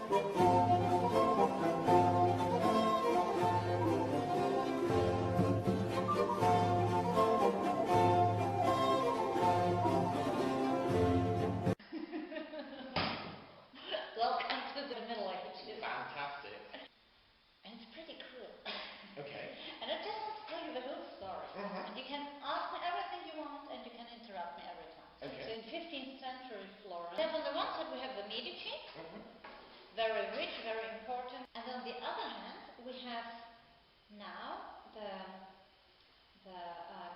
Welcome to the Middle Ages. Fantastic. And it's pretty cool. Okay. And I just want to tell you the whole story. And you can ask me everything you want, and you can interrupt me every time. Okay. So in 15th century Florence, on the one side we have the Medici, very rich, very important, and on the other hand we have now the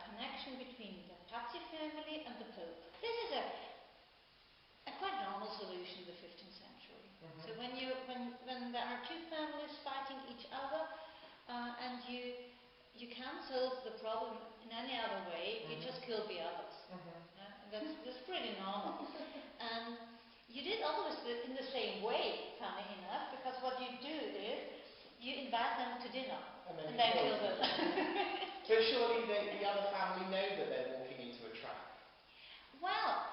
connection between the Pazzi family and the Pope. This is a quite normal solution in the 15th century. So when there are two families fighting each other, and you can't solve the problem in any other way, you just kill the others. That's pretty normal. And you did always in the same way, funny enough, because what you do is you invite them to dinner and then kill them. But surely the other family know that they're walking into a trap. Well,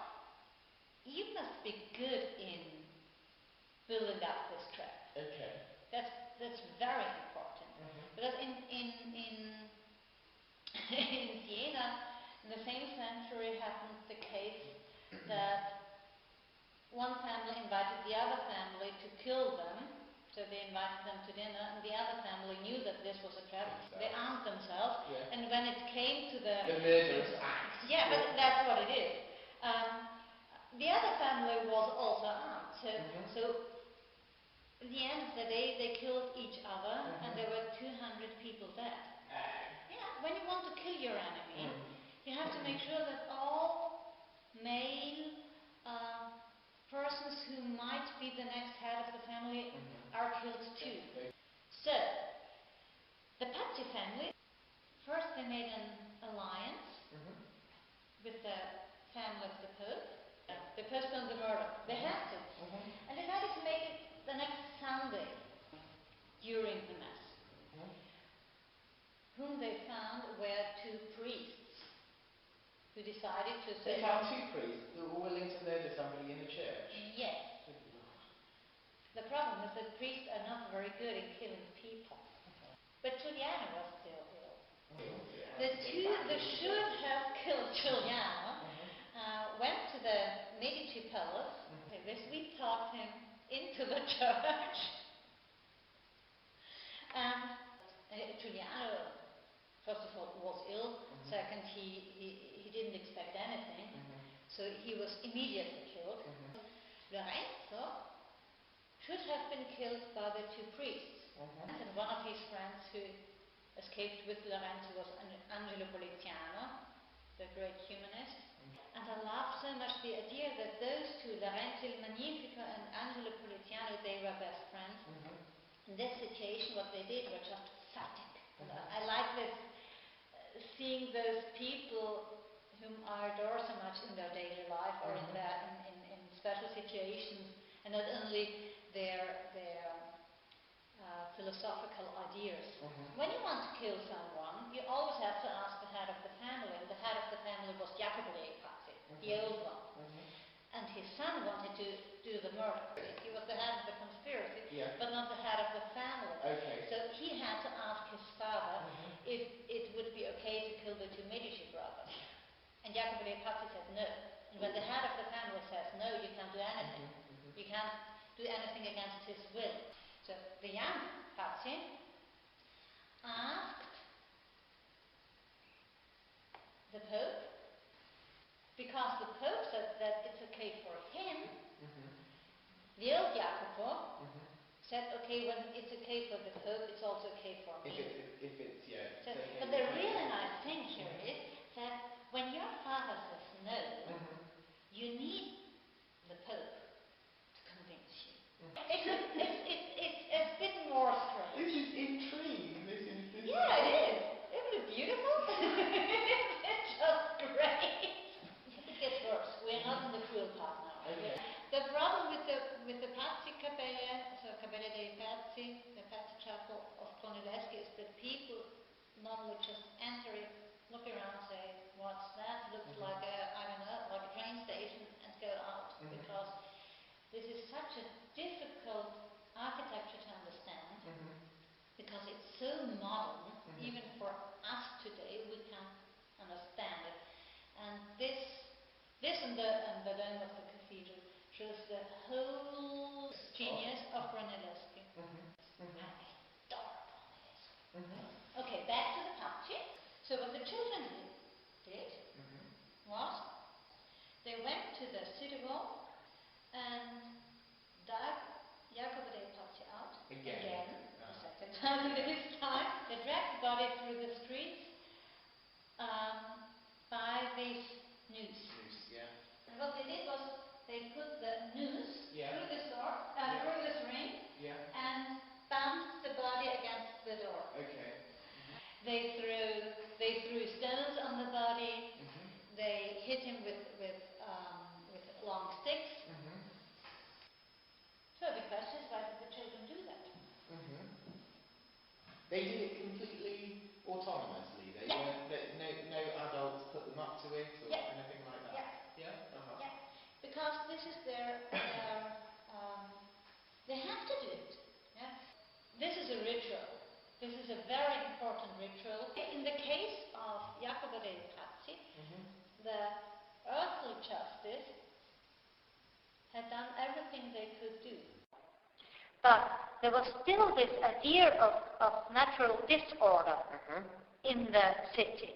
you must be good in building up this trap. Okay. That's very important. Because in Siena, in the same century, happened the case that one family invited the other family to kill them. So they invited them to dinner, and the other family knew that this was a trap. They armed themselves, and when it came to the murderous act. Yeah, but that's what it is. The other family was also armed, so at the end of the day they killed each other, and there were 200 people dead. Yeah, when you want to kill your enemy, you have to make sure that all male persons who might be the next head of the family are killed too. So, the Pazzi family, first they made an alliance with the family of the Pope. They postponed the murder. They had to. And decided to make it the next Sunday during the Mass. Whom they found were two priests who decided to say... They found two priests who were willing to murder somebody in the church? Yes. The problem is that priests are not very good in killing people. But Giuliano was still ill. The two that should have killed Giuliano went to the Medici palace. We talked him into the church. And Giuliano, first of all, was ill. Second, he didn't expect anything. So he was immediately killed. Lorenzo should have been killed by the two priests. And one of his friends who escaped with Lorenzo was Angelo Poliziano, the great humanist. And I love so much the idea that those two, Lorenzo il Magnifico and Angelo Poliziano, they were best friends. In this situation, what they did were just fighting. I like this, seeing those people whom I adore so much in their daily life or in special situations, and not only their philosophical ideas. When you want to kill someone, you always have to ask the head of the family, and the head of the family was Jacopo Pazzi, the old one. And his son wanted to do the murder. He was the head of the conspiracy, but not the head of the family. So he had to ask his father if it would be okay to kill the two Medici brothers. And Jacopo Pazzi said no. And when the head of the family says no, you can't do anything. You can't do anything against his will. So the young Pazzi asked the Pope, because the Pope said that it's okay for him. The old Jacopo said, okay, when it's okay for the Pope, it's also okay for me. But the really nice thing here is that when your father says no, you need the Pope to convince you. It's a bit more strange. This is intrigue. Yeah, it is. Isn't it beautiful? It's just great. It gets worse. We're not in the cruel part now. The problem with the Pazzi Capella, so Capella dei Pazzi, the Pazzi Chapel of Brunelleschi, is that people normally just enter it, look around, say, what's that? Looks like a, I don't know, like a train station, and go out, because genius of Brunelleschi. I adore Brunelleschi. Okay, back to the Pazzi. So what the children did was they went to the city wall and dug Jacopo dei Pazzi out again, the second time this time. They dragged the body through the streets by this noose. And what they did was they put the noose through this door, through this ring, and bumped the body against the door. They threw stones on the body. They hit him with long sticks. So the question is, why did the children do that? They did it completely autonomously. They weren't, no adults put them up to it or anything like that. Because this is their they have to do it. This is a ritual. This is a very important ritual. In the case of Jacopo dei Pazzi, the earthly justice had done everything they could do. But there was still this idea of natural disorder in the city.